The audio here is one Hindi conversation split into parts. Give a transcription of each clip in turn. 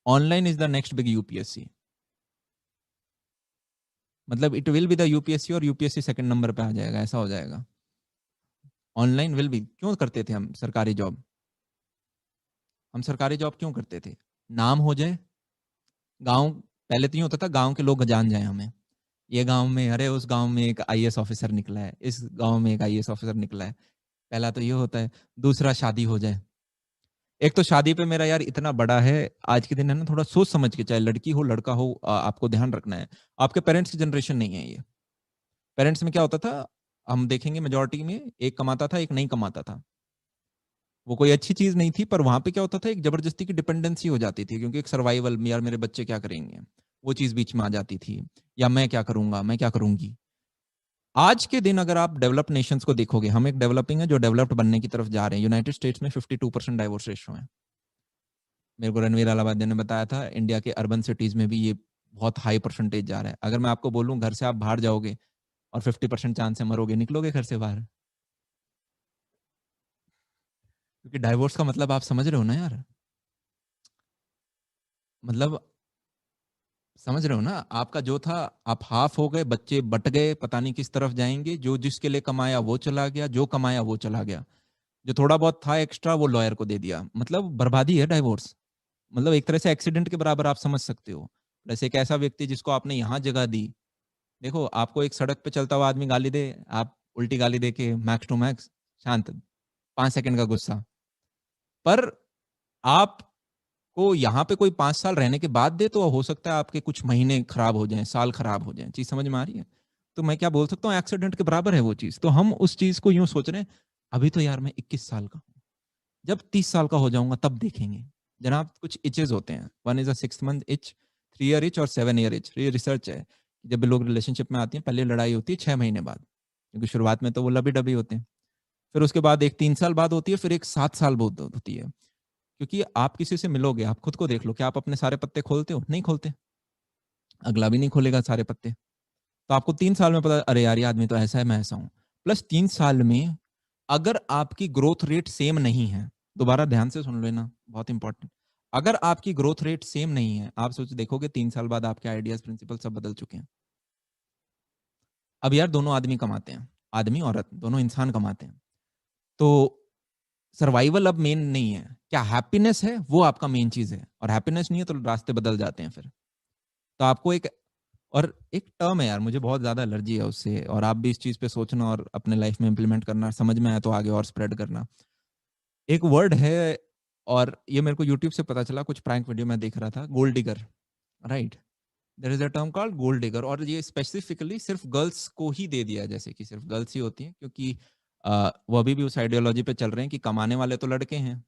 Online is the next big UPSC. मतलब it will be the UPSC और यूपीएससी सेकंड नंबर पे आ जाएगा, ऐसा हो जाएगा। Online will be. क्यों करते थे हम सरकारी जॉब? हम सरकारी जॉब क्यों करते थे? नाम हो जाए, गांव, पहले तो ये होता था गांव के लोग जान जाए हमें, ये गांव में, अरे उस गांव में एक आईएएस ऑफिसर निकला है, इस गांव में एक आईएएस ऑफिसर निकला है। पहला तो ये होता है। दूसरा, शादी हो जाए। एक तो शादी पे मेरा यार इतना बड़ा है, आज के दिन है ना, थोड़ा सोच समझ के, चाहे लड़की हो लड़का हो, आपको ध्यान रखना है। आपके पेरेंट्स की जनरेशन नहीं है ये। पेरेंट्स में क्या होता था, हम देखेंगे मेजोरिटी में एक कमाता था, एक नहीं कमाता था। वो कोई अच्छी चीज नहीं थी, पर वहां पे क्या होता था, एक जबरदस्ती की डिपेंडेंसी हो जाती थी, क्योंकि एक सर्वाइवल में, यार मेरे बच्चे क्या करेंगे, वो चीज बीच में आ जाती थी। या मैं क्या करूंगा, मैं क्या करूंगी। आज के दिन अगर आप डेवलप्ड नेशंस को देखोगे, हम एक डेवलपिंग है जो डेवलप्ड बनने की तरफ जा रहे हैं। यूनाइटेड स्टेट्स में 52% डाइवोर्स रेशो है। मेरे को रणवीर अलाहाबादी ने बताया था, इंडिया के अर्बन सिटीज में भी ये बहुत हाई परसेंटेज जा रहा है। अगर मैं आपको बोलूं घर से आप बाहर जाओगे और 50% चांस से मरोगे, निकलोगे घर से बाहर? क्योंकि डाइवोर्स का मतलब आप समझ रहे हो ना यार। मतलब समझ रहे हो ना, आपका जो था, आप हाफ हो गए, बच्चे बट गए, पता नहीं किस तरफ जाएंगे। जो जिसके लिए कमाया वो चला गया, जो कमाया वो चला गया, जो थोड़ा बहुत था एक्स्ट्रा वो लॉयर को दे दिया। मतलब बर्बादी है डाइवोर्स। मतलब एक तरह से एक्सीडेंट के बराबर आप समझ सकते हो। जैसे एक ऐसा व्यक्ति जिसको आपने यहाँ जगह दी, देखो आपको एक सड़क पे चलता हुआ आदमी गाली दे, आप उल्टी गाली दे के मैक्स टू मैक्स शांत, 5 सेकंड का गुस्सा। पर आप को यहाँ पे कोई 5 साल रहने के बाद दे, तो हो सकता है आपके कुछ महीने खराब हो जाएं, साल खराब हो जाएं। चीज समझ में आ रही है? तो मैं क्या बोल सकता हूँ, एक्सीडेंट के बराबर है वो चीज। तो हम उस चीज को यूं सोच रहे हैं, अभी तो यार मैं 21 साल का हूँ, जब 30 साल का हो जाऊंगा तब देखेंगे। जनाब कुछ इचेज होते हैं, one is a 6 month etch, 3 year etch और 7 ईयर इच। ये रिसर्च है। जब भी लोग रिलेशनशिप में आती हैं, पहले लड़ाई होती है 6 महीने बाद, क्योंकि शुरुआत में तो वो लबी डबी होते हैं। फिर उसके बाद एक 3 साल बाद होती है, फिर एक 7 साल बाद होती है। क्योंकि आप किसी से मिलोगे, आप खुद को देख लो, क्या आप अपने सारे पत्ते खोलते हो? नहीं खोलते। अगला भी नहीं खोलेगा सारे पत्ते। तो आपको 3 साल में पता, अरे यार ये आदमी तो ऐसा है, मैं ऐसा हूं। प्लस 3 साल में अगर आपकी ग्रोथ रेट सेम नहीं है, दोबारा ध्यान से सुन लेना, बहुत इंपॉर्टेंट। अगर आपकी ग्रोथ रेट सेम नहीं है, आप सोच देखोगे 3 साल बाद आपके आइडियाज प्रिंसिपल सब बदल चुके हैं। अब यार दोनों आदमी कमाते हैं, आदमी औरत दोनों इंसान कमाते हैं, तो सर्वाइवल अब मेन नहीं है, क्या हैप्पीनेस है वो आपका मेन चीज है। और हैप्पीनेस नहीं है तो रास्ते बदल जाते हैं फिर। तो आपको एक, और एक टर्म है यार, मुझे बहुत ज्यादा एलर्जी है उससे, और आप भी इस चीज पे सोचना और अपने लाइफ में इंप्लीमेंट करना, समझ में आया तो आगे और स्प्रेड करना। एक वर्ड है, और ये मेरे को यूट्यूब से पता चला, कुछ प्रैंक वीडियो में देख रहा था, gold digger, right? There is a term called gold digger, और ये स्पेसिफिकली सिर्फ गर्ल्स को ही दे दिया है, जैसे कि सिर्फ गर्ल्स ही होती हैं, क्योंकि वो अभी भी उस आइडियोलॉजी पे चल रहे हैं कि कमाने वाले तो लड़के हैं,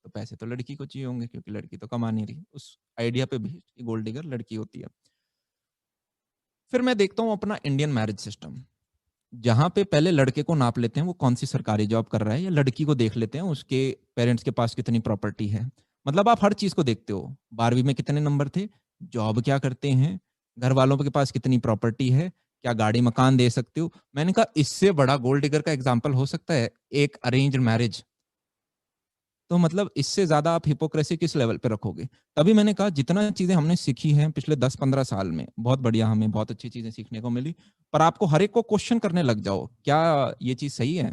तो पैसे तो लड़की को चाहिए होंगे, क्योंकि लड़की तो कमा नहीं रही। उस आइडिया पे भी गोल्ड डिगर लड़की होती है। फिर मैं देखता हूँ अपना इंडियन मैरिज सिस्टम, जहां पे पहले लड़के को नाप लेते हैं वो कौन सी सरकारी जॉब कर रहा है, या लड़की को देख लेते हैं उसके पेरेंट्स के पास कितनी प्रॉपर्टी है। मतलब आप हर चीज को देखते हो, 12वीं में कितने नंबर थे, जॉब क्या करते हैं, घर वालों के पास कितनी प्रॉपर्टी है, क्या गाड़ी मकान दे सकते हो। मैंने कहा इससे बड़ा गोल्ड डिगर का एग्जाम्पल हो सकता है एक अरेंज मैरिज? तो मतलब इससे ज्यादा आप हिपोक्रेसी किस लेवल पे रखोगे? तभी मैंने कहा जितना चीजें हमने सीखी हैं पिछले 10-15 साल में, बहुत बढ़िया, हमें बहुत अच्छी चीजें सीखने को मिली। पर आपको हर एक को क्वेश्चन करने लग जाओ, क्या ये चीज सही है?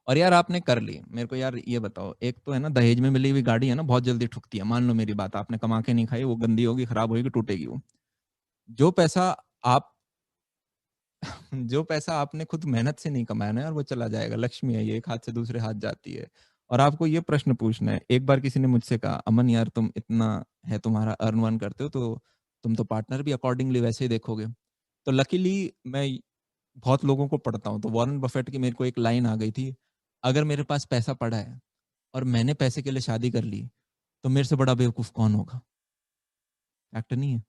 और यार आपने कर ली, मेरे को यार ये बताओ, एक तो है ना दहेज में मिली हुई गाड़ी है ना, बहुत जल्दी ठुकती है। मान लो मेरी बात, आपने कमा के नहीं खाई, वो गंदी होगी, खराब होगी, टूटेगी वो। जो पैसा आप जो पैसा आपने खुद मेहनत से नहीं कमाया ना यार, वो चला जाएगा। लक्ष्मी है ये, एक हाथ से दूसरे हाथ जाती है। और आपको ये प्रश्न पूछना है, एक बार किसी ने मुझसे कहा, अमन यार तुम इतना है तुम्हारा, अर्न वर्न करते हो, तो तुम तो पार्टनर भी अकॉर्डिंगली वैसे ही देखोगे। तो लकीली मैं बहुत लोगों को पढ़ता हूँ, तो वॉरेन बफेट की मेरे को एक लाइन आ गई थी, अगर मेरे पास पैसा पड़ा है और मैंने पैसे के लिए शादी कर ली, तो मेरे से बड़ा बेवकूफ कौन होगा? फैक्ट नहीं है?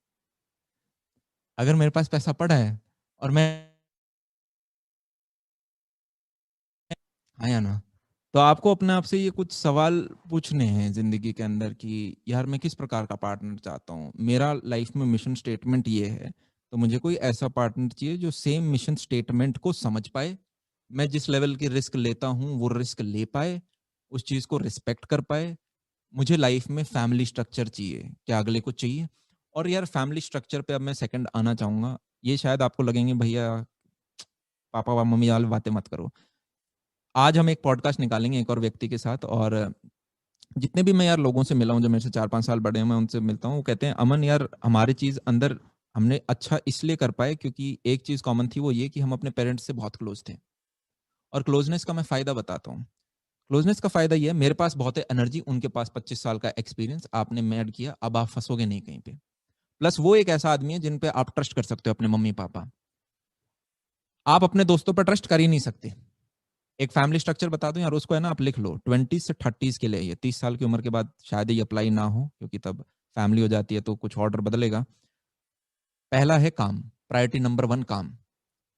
अगर मेरे पास पैसा पड़ा है और मैं, हाँ या ना? तो आपको अपने आप से ये कुछ सवाल पूछने हैं जिंदगी के अंदर कि यार मैं किस प्रकार का पार्टनर चाहता हूँ, मेरा लाइफ में मिशन स्टेटमेंट ये है, तो मुझे कोई ऐसा पार्टनर चाहिए जो सेम मिशन स्टेटमेंट को समझ पाए, मैं जिस लेवल की रिस्क लेता हूँ वो रिस्क ले पाए, उस चीज को रिस्पेक्ट कर पाए, मुझे लाइफ में फैमिली स्ट्रक्चर चाहिए, क्या अगले को चाहिए? और यार फैमिली स्ट्रक्चर पे अब मैं सेकंड आना चाहूँगा। ये शायद आपको लगेंगे भैया पापा व मम्मी वाली बातें मत करो। आज हम एक पॉडकास्ट निकालेंगे एक और व्यक्ति के साथ और जितने भी मैं यार लोगों से मिला हूँ जो मेरे से 4-5 साल बड़े हैं, मैं उनसे मिलता हूँ, वो कहते हैं अमन यार हमारी चीज़ अंदर हमने अच्छा इसलिए कर पाए क्योंकि एक चीज़ कॉमन थी वो ये कि हम अपने पेरेंट्स से बहुत क्लोज़ थे। और क्लोज़नेस का मैं फ़ायदा बताता हूँ। क्लोज़नेस का फ़ायदा ये है मेरे पास बहुत है एनर्जी, उनके पास 25 साल का एक्सपीरियंस, आपने मैड किया, अब आप फँसोगे नहीं कहीं पे। प्लस वो एक ऐसा आदमी है जिन पे आप ट्रस्ट कर सकते हो अपने मम्मी-पापा। आप अपने दोस्तों पर ट्रस्ट कर ही नहीं सकते। एक फैमिली स्ट्रक्चर बता दूँ यार उसको है ना आप लिख लो 20 से 30s के लिए ये 30 साल की उम्र के बाद शायद ये अप्लाई ना हो क्योंकि तब फैमिली हो जाती है तो कुछ ऑर्डर बदलेगा। पहला है काम, प्रायोरिटी नंबर 1 काम।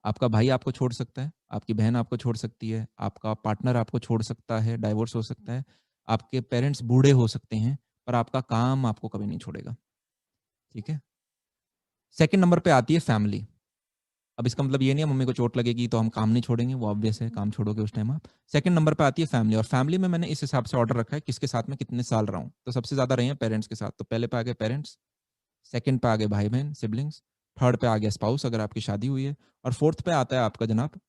आपका भाई आपको छोड़ सकता है, आपकी बहन आपको छोड़ सकती है, आपका पार्टनर आपको छोड़ सकता है, डाइवोर्स हो सकता है, आपके पेरेंट्स बूढ़े हो सकते हैं, पर आपका काम आपको कभी नहीं छोड़ेगा, ठीक है? सेकंड नंबर पे आती है फैमिली। अब इसका मतलब ये नहीं है मम्मी को चोट लगेगी तो हम काम नहीं छोड़ेंगे, वो ऑब्वियस है, काम छोड़ोगे उस टाइम आप। सेकंड नंबर पे आती है फैमिली और फैमिली में मैंने इस हिसाब से ऑर्डर रखा है किसके साथ मैं कितने साल रहा हूँ। तो सबसे ज़्यादा रहे हैं पेरेंट्स के साथ, तो पहले पे आ गए पेरेंट्स, सेकंड पे आ गए भाई-बहन, सिबलिंग्स, थर्ड पे आ गया स्पाउस अगर आपकी शादी हुई है और फोर्थ पे आता है आपका जनाब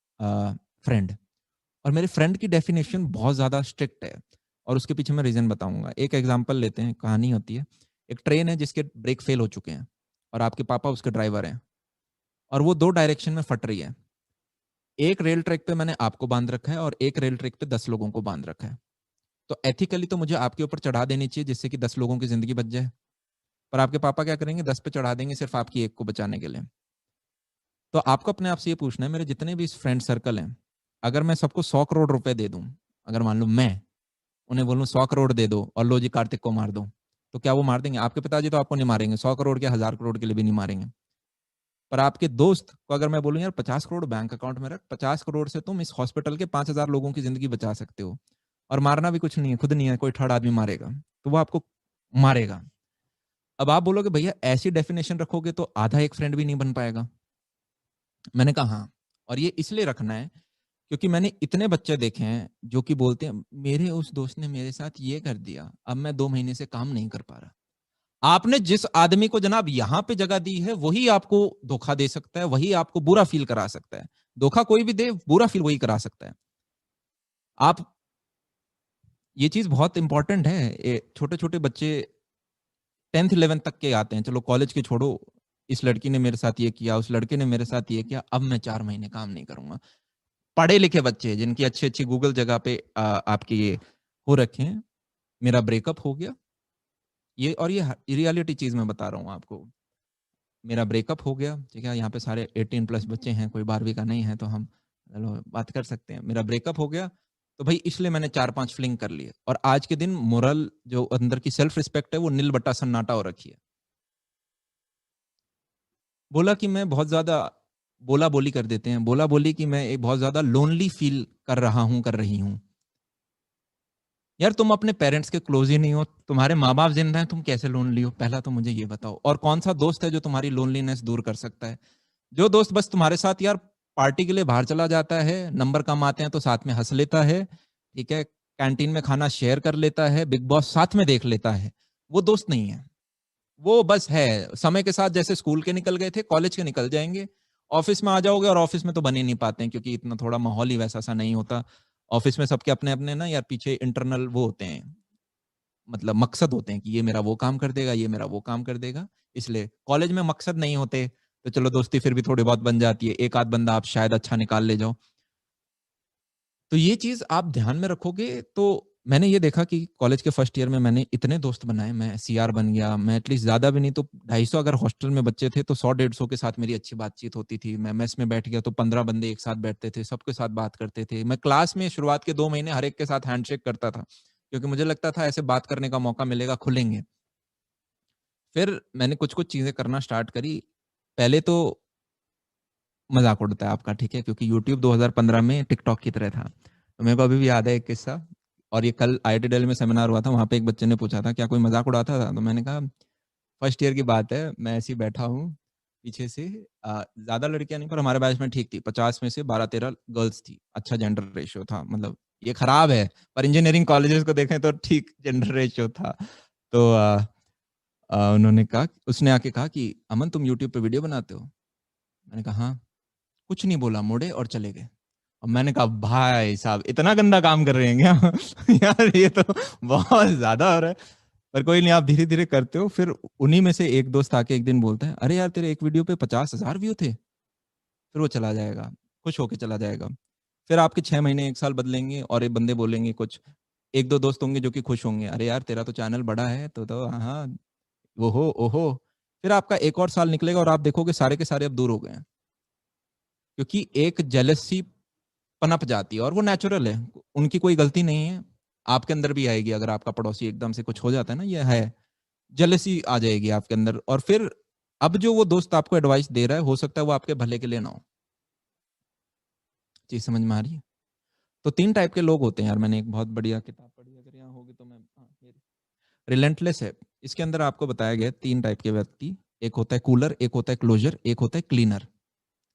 फ्रेंड। और मेरे फ्रेंड की डेफिनेशन बहुत ज़्यादा स्ट्रिक्ट है और उसके पीछे मैं रीज़न बताऊँगा। एक एग्ज़ाम्पल लेते हैं, कहानी होती है। एक ट्रेन है जिसके ब्रेक फेल हो चुके हैं और आपके पापा उसके ड्राइवर हैं और वो 2 डायरेक्शन में फट रही है। एक रेल ट्रैक पे मैंने आपको बाँध रखा है और एक रेल ट्रैक पे 10 लोगों को बाँध रखा है। तो एथिकली तो मुझे आपके ऊपर चढ़ा देनी चाहिए जिससे कि 10 लोगों की ज़िंदगी बच जाए। पर आपके पापा क्या करेंगे 10 पे चढ़ा देंगे सिर्फ़ आपकी एक को बचाने के लिए। तो आपको अपने आप से ये पूछना है मेरे जितने भी फ्रेंड सर्कल हैं, अगर मैं सबको 100 करोड़ रुपए दे दूँ, अगर मान लो मैं उन्हें बोलूँ 100 करोड़ दे दो और लो जी कार्तिक को मार दो, तो क्या वो मार देंगे? आपके पिताजी तो आपको नहीं मारेंगे, 100 करोड़ क्या 1000 करोड़ के लिए भी नहीं मारेंगे। पर आपके दोस्त को अगर मैं बोलूँ यार 50 करोड़ बैंक अकाउंट में रख, 50 करोड़ से तुम इस हॉस्पिटल के 5000 लोगों की ज़िंदगी बचा सकते हो और मारना भी कुछ नहीं है, खुद नहीं है, कोई थर्ड आदमी मारेगा, तो वो आपको मारेगा। अब आप बोलोगे भैया ऐसी डेफिनिशन रखोगे तो आधा एक फ्रेंड भी नहीं बन पाएगा। मैंने कहा हाँ, और ये इसलिए रखना है क्योंकि मैंने इतने बच्चे देखे हैं जो कि बोलते हैं मेरे उस दोस्त ने मेरे साथ ये कर दिया, अब मैं 2 महीने से काम नहीं कर पा रहा। आपने जिस आदमी को जनाब यहाँ पे जगह दी है, वही आपको धोखा दे सकता है, वही आपको बुरा फ़ील करा सकता है। धोखा कोई भी दे, बुरा फ़ील वही करा सकता है। आप ये चीज़ बहुत इम्पोर्टेंट है। छोटे-छोटे बच्चे 10th 11th तक के आते हैं, चलो कॉलेज के छोड़ो, इस लड़की ने मेरे साथ ये किया, उस लड़के ने मेरे साथ ये किया, अब मैं 4 महीने काम नहीं करूँगा। पढ़े-लिखे बच्चे जिनकी अच्छी-अच्छी गूगल जगह पे आपके ये हो रखे हैं, मेरा ब्रेकअप हो गया, ये और ये रियलिटी चीज़ मैं बता रहा हूँ आपको। मेरा ब्रेकअप हो गया, ठीक है? यहाँ पे सारे 18 प्लस बच्चे हैं, कोई 12वीं का नहीं है, तो हम चलो बात कर सकते हैं। मेरा ब्रेकअप हो गया, तो भई इसलिए मैंने 4-5 फ्लिंग कर लिए और आज के दिन मोरल जो अंदर की सेल्फ रिस्पेक्ट है, वो नील बट्टा सन्नाटा हो रखी है। बोला कि मैं बहुत ज़्यादा बोला-बोली कर देते हैं, बोला-बोली कि मैं एक बहुत ज़्यादा लोनली फ़ील कर रहा हूँ, कर रही हूँ। यार तुम अपने पेरेंट्स के क्लोज़ ही नहीं हो, तुम्हारे माँ-बाप ज़िंदा हैं, तुम कैसे लोनली हो? पहला तो मुझे ये बताओ और कौन-सा दोस्त है जो तुम्हारी लोनलीनेस दूर कर सकता है? जो दोस्त बस तुम्हारे साथ यार पार्टी के लिए बाहर चला जाता है, नंबर कम आते हैं तो साथ में हँस लेता है, ठीक है? कैंटीन में खाना शेयर कर लेता है, बिग बॉस साथ में देख लेता है, वो दोस्त नहीं है। वो बस है, समय के साथ जैसे स्कूल के निकल गए थे, कॉलेज के निकल जाएँगे, ऑफ़िस में आ जाओगे और ऑफ़िस में तो बन ही नहीं पाते हैं क्योंकि इतना थोड़ा माहौल ही वैसा-सा नहीं होता। ऑफ़िस में सबके अपने-अपने ना यार पीछे इंटरनल वो होते हैं, मतलब मकसद होते हैं कि ये मेरा वो काम कर देगा, ये मेरा वो काम कर देगा, इसलिए। कॉलेज में मकसद नहीं होते, तो चलो दोस्ती फिर भी थोड़ी बहुत बन जाती है, एक आध बंदा आप शायद अच्छा निकाल ले जाओ। तो ये चीज़ आप ध्यान में रखोगे तो मैंने ये देखा कि कॉलेज के फर्स्ट ईयर में मैंने इतने दोस्त बनाए, मैं सीआर बन गया, मैं एटलीस्ट ज़्यादा भी नहीं तो 250 अगर हॉस्टल में बच्चे थे तो 100 150 के साथ मेरी अच्छी बातचीत होती थी। मैं मेस में बैठ गया तो 15 बंदे एक साथ बैठते थे, सबके साथ बात करते थे। मैं क्लास में शुरुआत के 2 महीने हर एक के साथ हैंडशेक करता था, क्योंकि मुझे लगता था ऐसे बात करने का मौका मिलेगा, खुलेंगे। फिर मैंने कुछ-कुछ चीज़ें करना स्टार्ट करी। पहले तो मज़ाक उड़ता है आपका, ठीक है? क्योंकि यूट्यूब 2015 में टिकटॉक की तरह था। तो मेरे को अभी भी याद है एक किस्सा और ये कल आईआईटी दिल्ली में सेमिनार हुआ था, वहाँ पे एक बच्चे ने पूछा था, "क्या कोई मज़ाक उड़ाता था?" तो मैंने कहा, "फर्स्ट ईयर की बात है, मैं ऐसे ही बैठा हूँ, पीछे से ज़्यादा लड़कियाँ नहीं पर हमारे बैच में ठीक थी, 50 में से 12-13 गर्ल्स थी। अच्छा जेंडर रेशियो था मतलब ये खराब है। पर इंजीनियरिंग कॉलेजेस को देखें तो ठीक जेंडर रेशियो था। तो उन्होंने कहा, उसने आके कहा कि अमन तुम यूट्यूब पे वीडियो बनाते हो? मैंने कहा हाँ। कुछ नहीं बोला, मुड़े और चले गए। और मैंने कहा भाई साहब इतना गंदा काम कर रहे हैं क्या? यार ये तो बहुत ज्यादा हो रहा है। पर कोई नहीं, आप धीरे धीरे करते हो। फिर उन्हीं में से एक दोस्त आके एक दिन बोलता है, अरे यार तेरे एक वीडियो पे 50,000 व्यू थे। फिर वो चला जाएगा, खुश होके चला जाएगा। फिर आपके 6 महीने 1 साल बदलेंगे और ये बंदे बोलेंगे कुछ। एक दो दोस्त होंगे जो कि खुश होंगे, अरे यार तेरा तो चैनल बड़ा है तो हाँ, ओहो ओहो। फिर आपका एक और साल निकलेगा और आप देखोगे सारे के सारे अब दूर हो गए हैं। क्योंकि एक जेलसी पनप जाती है और वो नेचुरल है, उनकी कोई गलती नहीं है। आपके अंदर भी आएगी अगर आपका पड़ोसी एकदम से कुछ हो जाता है ना, ये है जेलसी आ जाएगी आपके अंदर। और फिर अब जो वो दोस्त आपको एडवाइस दे रहा है, हो सकता है वो आपके भले के लिए ना हो। चीज समझ में आ रही है? तो 3 टाइप के लोग होते हैं यार। मैंने एक बहुत बढ़िया किताब पढ़ी, अगर यहाँ होगी तो मैं, हाँ, रिलेंटलेस है। इसके अंदर आपको बताया गया 3 टाइप के व्यक्ति। एक होता है कूलर, एक होता है क्लोजर, एक होता है क्लीनर।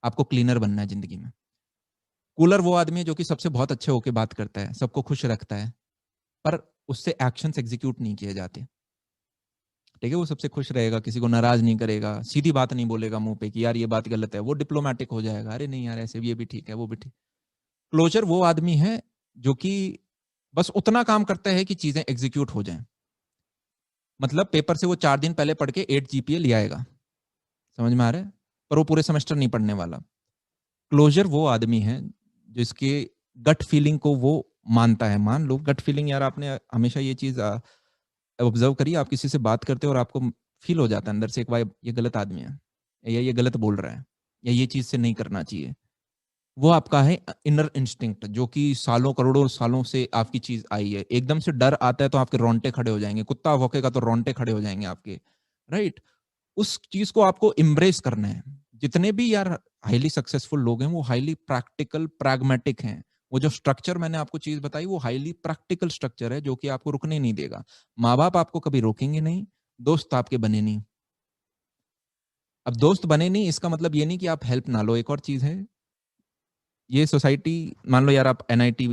आपको क्लीनर बनना है जिंदगी में। कूलर वो आदमी है जो कि सबसे बहुत अच्छे होकर बात करता है, सबको खुश रखता है, पर उससे एक्शंस एग्जीक्यूट नहीं किए जाते। ठीक है, वो सबसे खुश रहेगा, किसी को नाराज नहीं करेगा, सीधी बात नहीं बोलेगा मुंह पे कि यार ये बात गलत है। वो डिप्लोमेटिक हो जाएगा, अरे नहीं यार ऐसे भी, ये भी ठीक है, वो भी ठीक। क्लोजर वो आदमी है जो कि बस उतना काम करता है कि चीजें एग्जीक्यूट हो जाएं। मतलब पेपर से वो 4 दिन पहले पढ़ के 8 GPA ले आएगा, समझ में आ रहा है, पर वो पूरे सेमेस्टर नहीं पढ़ने वाला। क्लोजर वो आदमी है जिसके गट फीलिंग को वो मानता है। मान लो गट फीलिंग, यार आपने हमेशा ये चीज ऑब्जर्व करिए, आप किसी से बात करते हो और आपको फील हो जाता है अंदर से एक वाइब, ये गलत आदमी है, या ये गलत बोल रहा है, या ये चीज से नहीं करना चाहिए। वो आपका है इनर इंस्टिंक्ट, जो कि सालों करोड़ों सालों से आपकी चीज आई है। एकदम से डर आता है तो आपके रोंगटे खड़े हो जाएंगे, कुत्ता भौंकेगा तो रोंगटे खड़े हो जाएंगे आपके, राइट। उस चीज को आपको इम्ब्रेस करना है। जितने भी यार हाईली सक्सेसफुल लोग हैं वो हाईली प्रैक्टिकल प्रैग्मेटिक हैं। वो जो स्ट्रक्चर मैंने आपको चीज बताई वो हाईली प्रैक्टिकल स्ट्रक्चर है जो कि आपको रुकने नहीं देगा। माँ बाप आपको कभी रोकेंगे नहीं, दोस्त आपके बने नहीं। अब दोस्त बने नहीं इसका मतलब ये नहीं कि आप हेल्प ना लो। एक और चीज है, ये सोसाइटी, मान लो यार आप एनआईटी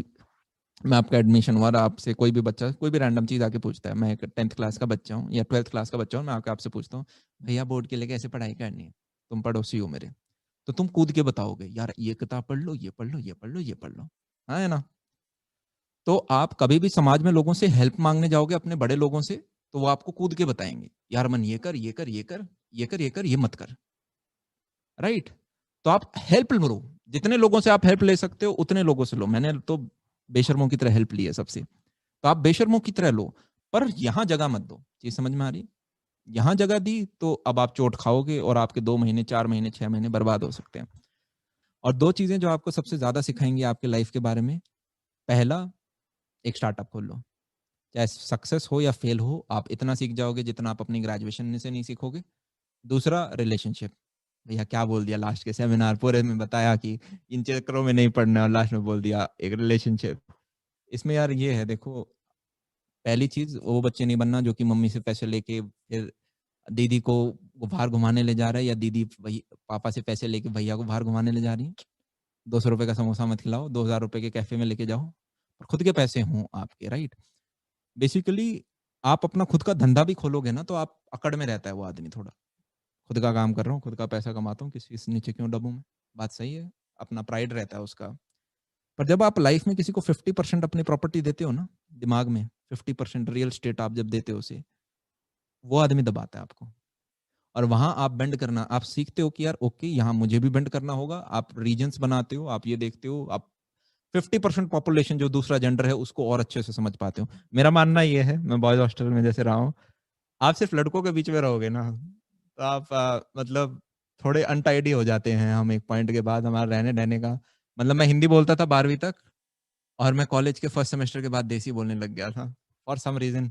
में आपका एडमिशन हुआ और आपसे कोई भी बच्चा कोई भी रैंडम चीज आके पूछता है, मैं एक 10th क्लास का बच्चा हूँ या 12th क्लास का बच्चा हूँ, मैं आके आपसे पूछता हूँ भैया बोर्ड के लिए कैसे पढ़ाई करनी है, तुम पड़ोसी हो मेरे, तो तुम कूद के बताओगे यार ये किताब पढ़ लो, ये पढ़ लो, ये पढ़ लो, ये पढ़ लो, हाँ है ना। तो आप कभी भी समाज में लोगों से हेल्प मांगने जाओगे, अपने बड़े लोगों से, तो वो आपको कूद के बताएंगे यार मन ये कर, ये कर, ये कर, ये कर, ये कर, ये मत कर, राइट। तो आप हेल्प लो, जितने लोगों से आप हेल्प ले सकते हो उतने लोगों से लो। मैंने तो बेशर्मों की तरह हेल्प ली है सबसे, तो आप बेशर्मों की तरह लो, पर यहां जगह मत दो। चीज समझ में आ रही? यहां जगह दी तो अब आप चोट खाओगे और आपके 2 महीने 4 महीने 6 महीने बर्बाद हो सकते हैं। और 2 चीजें जो आपको सबसे ज्यादा सिखाएंगी आपके लाइफ के बारे में, पहला, एक स्टार्टअप खोल लो। चाहे सक्सेस हो या फेल हो, आप इतना सीख जाओगे जितना आप अपनी ग्रेजुएशन से नहीं सीखोगे। दूसरा, रिलेशनशिप। भैया क्या बोल दिया लास्ट के सेमिनार पूरे में, बताया कि इन चक्करों में नहीं पढ़ना, और लास्ट में बोल दिया एक रिलेशनशिप। इसमें यार ये है, देखो, पहली चीज वो बच्चे नहीं बनना जो कि मम्मी से पैसे लेके फिर दीदी को बाहर घुमाने ले जा रहा है, या दीदी वही पापा से पैसे लेके भैया को बाहर घुमाने ले जा रही है। 200 रुपए का समोसा मत खिलाओ, 2000 रुपए के कैफे में लेके जाओ, और खुद के पैसे हों आपके, राइट। बेसिकली आप अपना खुद का धंधा भी खोलोगे ना तो आप अकड़ में रहता है वो आदमी थोड़ा, खुद का काम कर रहा हूँ, खुद का पैसा कमाता हूँ, किसी से नीचे क्यों दबूं मैं। बात सही है, अपना प्राइड रहता है उसका। पर जब आप लाइफ में किसी को 50% अपनी प्रॉपर्टी देते हो ना, दिमाग में 50% रियल स्टेट आप जब देते हो उसे, वो आदमी दबाता है आपको। और वहां आप बेंड करना आप सीखते हो कि यार ओके यहाँ मुझे भी बेंड करना होगा। आप रीजन्स बनाते हो, आप ये देखते हो, आप 50% पॉपुलेशन जो दूसरा जेंडर है उसको और अच्छे से समझ पाते हो। मेरा मानना ये है, मैं बॉयज हॉस्टल में जैसे रहा हूँ, आप सिर्फ लड़कों के बीच में रहोगे ना तो आप मतलब थोड़े अनटाइडी हो जाते हैं हम एक पॉइंट के बाद, हमारा रहने रहने का। मतलब मैं हिंदी बोलता था 12वीं तक, और मैं कॉलेज के फर्स्ट सेमेस्टर के बाद देसी बोलने लग गया था फॉर सम रीजन।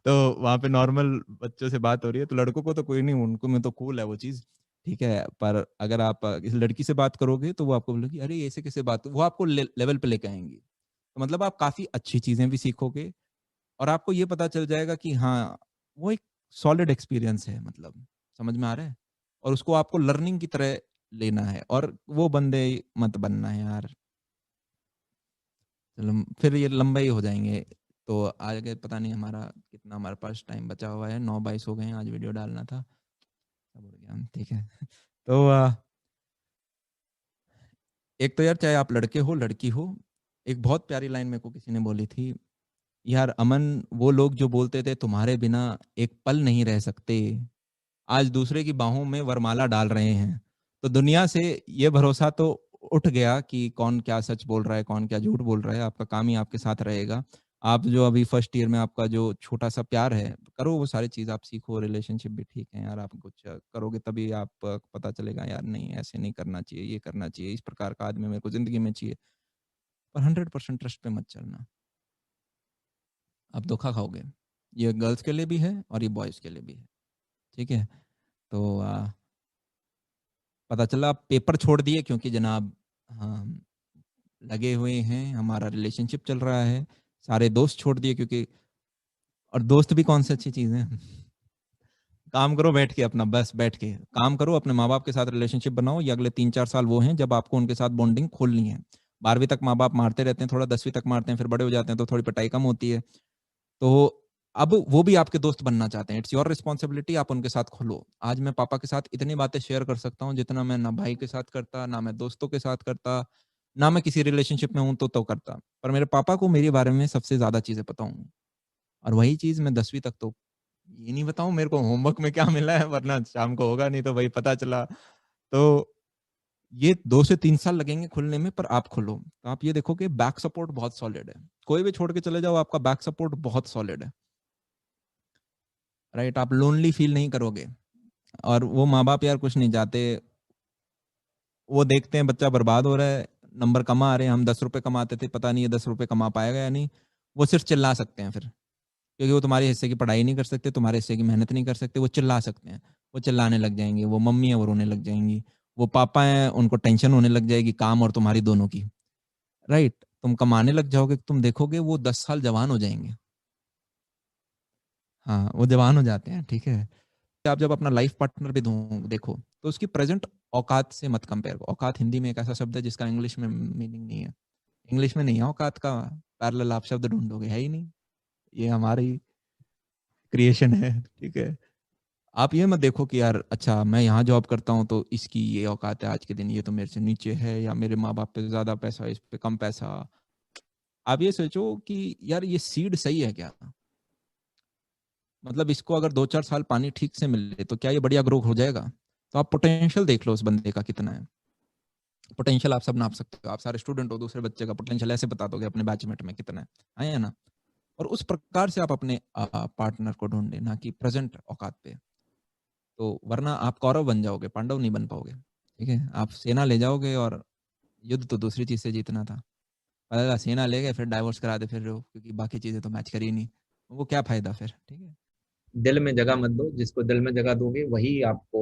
तो वहां पे नॉर्मल बच्चों से बात हो रही है तो लड़कों को तो कोई नहीं, उनको में तो कूल है वो चीज, ठीक है। पर अगर आप किसी लड़की से बात करोगे तो वो आपको बोलेगी अरे ऐसे कैसे बात, वो आपको लेवल पे लेके आएंगी। तो मतलब आप काफी अच्छी चीजें भी सीखोगे, और आपको ये पता चल जाएगा कि हाँ वो एक सॉलिड एक्सपीरियंस है, मतलब समझ में आ रहा है। और उसको आपको लर्निंग की तरह लेना है, और वो बंदे मत बनना है यार। चलो फिर ये लंबे ही हो जाएँगे। तो आगे पता नहीं हमारा कितना हमारे पास टाइम बचा हुआ है, 9:22 हो गए हैं, आज वीडियो डालना था। सब उड़ गया, ठीक है। तो एक तो यार चाहे आप लड़के हो, लड़की हो, एक बहुत प्यारी लाइन मेरे को किसी ने बोली थी, यार अमन वो लोग जो बोलते थे तुम्हारे बिना एक पल नहीं रह सकते, आज दूसरे की बाहों में वरमाला डाल रहे हैं। तो दुनिया से ये भरोसा तो उठ गया कि कौन क्या सच बोल रहा है, कौन क्या झूठ बोल रहा है, आपका काम ही आपके साथ रहेगा। आप जो अभी फर्स्ट ईयर में आपका जो छोटा-सा प्यार है, करो वो सारी चीज़ आप सीखो, रिलेशनशिप भी ठीक है यार, आप कुछ करोगे तभी आप पता चलेगा यार नहीं ऐसे नहीं करना चाहिए, ये करना चाहिए, इस प्रकार का आदमी मेरे को ज़िंदगी में चाहिए। पर 100% ट्रस्ट पे मत चलना, आप धोखा खाओगे। ये गर्ल्स के लिए भी है और ये बॉयज़ के लिए भी है, ठीक है? तो पता चला आप पेपर छोड़ दिए क्योंकि जनाब हाँ, लगे हुए हैं, हमारा रिलेशनशिप चल रहा है, सारे दोस्त छोड़ दिए क्योंकि और दोस्त भी कौन सी अच्छी चीज़ है। काम करो बैठ के अपना बस बैठ के, काम करो अपने माँ-बाप के साथ रिलेशनशिप बनाओ, ये अगले 3-4 साल वो हैं जब आपको उनके साथ बॉन्डिंग खोलनी है। 12वीं तक माँ-बाप मारते रहते हैं, थोड़ा 10वीं तक मारते हैं, फिर बड़े हो जाते हैं तो थोड़ी पिटाई कम होती है। तो अब वो भी आपके दोस्त बनना चाहते हैं, इट्स योर रिस्पॉन्सिबिलिटी आप उनके साथ खुलो। आज मैं पापा के साथ इतनी बातें शेयर कर सकता हूँ जितना मैं ना भाई के साथ करता, ना मैं दोस्तों के साथ करता, ना मैं किसी रिलेशनशिप में हूँ तो करता। पर मेरे पापा को मेरे बारे में सबसे ज़्यादा चीज़ें पता होंगी और वही चीज़ मैं 10वीं तक तो ये नहीं बताऊँ मेरे को होमवर्क में क्या मिला है वरना शाम को होगा नहीं तो वही पता चला। तो ये 2 से 3 साल लगेंगे खुलने में पर आप खुलो। तो आप ये देखो कि बैक सपोर्ट बहुत सॉलिड है। कोई भी छोड़ के चले जाओ आपका बैक सपोर्ट बहुत सॉलिड है। राइट? आप लोनली फील नहीं करोगे और वो माँ-बाप यार कुछ नहीं चाहते। वो देखते हैं बच्चा बर्बाद हो रहा है, नंबर कम आ रहे हैं, हम ₹10 कमाते थे, पता नहीं ये ₹10 कमा पाएगा या नहीं। वो सिर्फ़ चिल्ला सकते हैं फिर, क्योंकि वो तुम्हारे हिस्से की पढ़ाई नहीं कर सकते, तुम्हारे हिस्से की मेहनत नहीं कर सकते, वो चिल्ला सकते हैं। वो चिल्लाने लग जाएँगे, वो मम्मी है वो रोने लग जाएँगी, वो पापा हैं उनको टेंशन होने लग जाएगी काम और तुम्हारी दोनों की, राइट? तुम कमाने लग जाओगे, तुम देखोगे वो 10 साल जवान हो जाएँगे। हाँ, वो जवान हो जाते हैं, ठीक है? आप जब अपना लाइफ पार्टनर भी देखो, तो उसकी प्रेज़ेंट औकात से मत कंपेयर करो। औकात हिंदी में एक ऐसा शब्द है जिसका इंग्लिश में मीनिंग नहीं है। इंग्लिश में नहीं है औकात का पैरेलल आप शब्द ढूँढोगे, है ही नहीं। ये हमारी क्रिएशन है, ठीक है? आप ये मत देखो कि यार अच्छा मैं यहाँ जॉब करता हूँ तो इसकी ये औकात है आज के दिन, ये तो मेरे से नीचे है या मेरे माँ-बाप पे ज़्यादा पैसा, इस पे कम पैसा। आप ये सोचो कि यार ये सीड सही है क्या? मतलब इसको अगर 2-4 साल पानी ठीक से मिले तो क्या ये बढ़िया ग्रो हो जाएगा? तो आप पोटेंशियल देख लो उस बंदे का कितना है। पोटेंशियल आप सब नाप सकते हो। आप सारे स्टूडेंट हो, दूसरे बच्चे का पोटेंशियल ऐसे बता दोगे अपने बैचमेट में कितना है या ना? और उस प्रकार से आप अपने पार्टनर को ढूँढे, ना कि प्रेज़ेंट औकात पे। तो वरना आप कौरव बन जाओगे, पांडव नहीं बन पाओगे। ठीक है? आप सेना ले जाओगे और युद्ध तो दूसरी चीज़ से जीतना था। पता चला सेना ले गए फिर डाइवोर्स कराते फिर रहे हो क्योंकि बाकी चीज़ें तो मैच करी ही नहीं। वो क्या फ़ायदा फिर? ठीक है? दिल में जगह मत दो, जिसको दिल में जगह दोगे वही आपको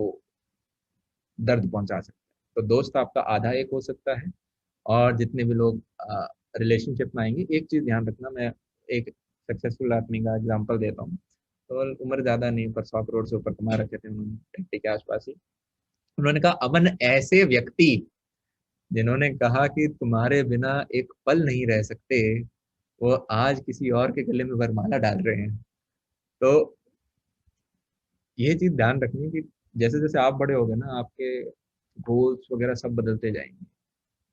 दर्द पहुंचा सकता है। तो दोस्त आपका आधा एक हो सकता है। और जितने भी लोग रिलेशनशिप में आएंगे, एक चीज ध्यान रखना, मैं एक सक्सेसफुल आदमी का एग्जांपल देता हूँ। तो उम्र ज्यादा नहीं पर 100 करोड़ से ऊपर कमा रखे थे उन्होंने, 30 के आसपास ही। उन्होंने कहा, अमन ऐसे व्यक्ति जिन्होंने कहा कि तुम्हारे बिना एक पल नहीं रह सकते, वो आज किसी और के गले में वरमाला डाल रहे हैं। तो ये चीज ध्यान रखनी है कि जैसे जैसे आप बड़े होगे ना, आपके गोल्स वगैरह सब बदलते जाएंगे।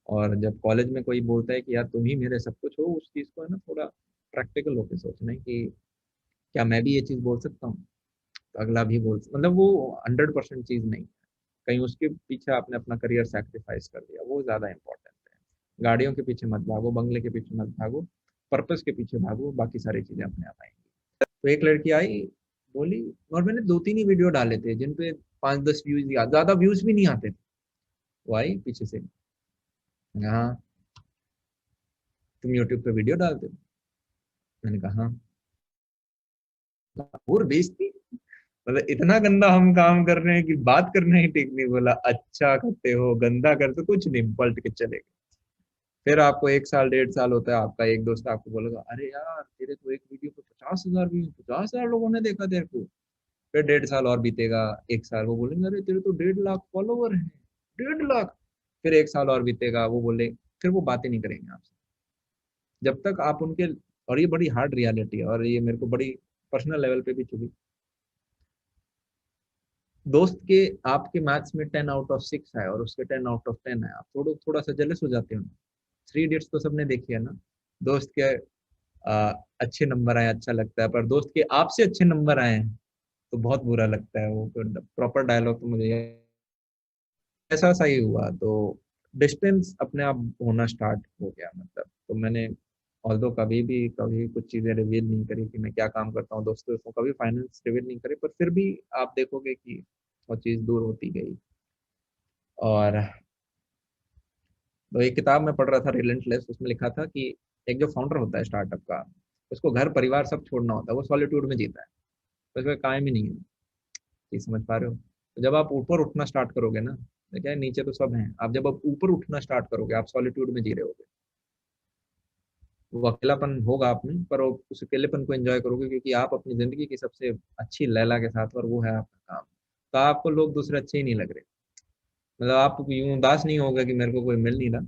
और जब कॉलेज में कोई बोलता है कि यार तुम ही मेरे सब कुछ हो, उस चीज को है ना थोड़ा प्रैक्टिकल होकर सोचना है कि क्या मैं भी ये चीज बोल सकता हूँ, तो अगला भी मतलब वो 100% चीज नहीं है। कहीं उसके पीछे आपने अपना करियर सैक्रिफाइस कर दिया, वो ज्यादा इंपॉर्टेंट है। गाड़ियों के पीछे मत भागो, बंगले के पीछे मत भागो, पर्पस के पीछे भागो, बाकी सारी चीजें अपने आप आएंगी। तो एक लड़की आई, बोली, और मैंने 2-3 ही वीडियो डाले थे जिन पे 5-10 व्यूज, ज्यादा व्यूज भी नहीं आते थे। वो आई पीछे से, हाँ तुम यूट्यूब पे वीडियो डालते हो? मैंने कहा हाँ। और बेइज्जती, मतलब इतना गंदा हम काम कर रहे हैं कि बात करना ही ठीक नहीं। बोला अच्छा करते हो, गंदा करते कुछ नहीं, पलट के चले गए। फिर आपको 1 साल 1.5 साल होता है, आपका एक दोस्त आपको बोलेगा, अरे यार तेरे तो एक वीडियो पे 50,000 व्यू, 50,000 लोगों ने देखा तेरे को। फिर 1.5 साल और बीतेगा, 1 साल, वो बोलेंगे अरे तेरे तो 1.5 लाख फॉलोवर हैं, 1.5 लाख। फिर 1 साल और बीतेगा, वो बोले, फिर वो बातें नहीं करेंगे आपसे। जब तक आप उनके, और ये बड़ी हार्ड रियलिटी है और ये मेरे को बड़ी पर्सनल लेवल पे भी चुभी, दोस्त के आपके मैथ्स में 10 आउट ऑफ 6 है और उसके 10 आउट ऑफ 10 है, आप थोड़ा सा जेलस हो जाते हो। 3 इडियट्स तो सबने देखी है ना, दोस्त के अच्छे नंबर आए अच्छा लगता है, पर दोस्त के आपसे अच्छे नंबर आए हैं तो बहुत बुरा लगता है। वो प्रॉपर डायलॉग तो मुझे ऐसा सा ही हुआ। तो डिस्टेंस अपने आप होना स्टार्ट हो गया, मतलब तो मैंने ऑल्दो कभी कुछ चीजें रिवील नहीं करी कि मैं क्या काम करता हूँ दोस्तों को, कभी फाइनेंस रिवील नहीं करे, पर फिर भी आप देखोगे कि वो चीज दूर होती गई। और तो एक किताब में पढ़ रहा था रिलेंटलेस, उसमें लिखा था कि एक जो फाउंडर होता है स्टार्टअप का, उसको घर परिवार सब छोड़ना होता है, वो सॉलिट्यूड में जीता है, तो इसमें कायम ही नहीं है। ये समझ पा रहे हो? तो जब आप ऊपर उठना स्टार्ट करोगे ना, तो क्या है, नीचे तो सब हैं, आप जब आप ऊपर उठना स्टार्ट करोगे आप सॉलिट्यूड में जी रहे होगे। वो अकेलापन होगा आप में, पर वो उस अकेलेपन को एंजॉय करोगे क्योंकि आप अपनी जिंदगी की सबसे अच्छी लैला के साथ, और वो है आपका काम। तो आपको लोग दूसरे अच्छे ही नहीं लग रहे, मतलब आप यूं उदास नहीं होगा कि मेरे को कोई मिल नहीं रहा,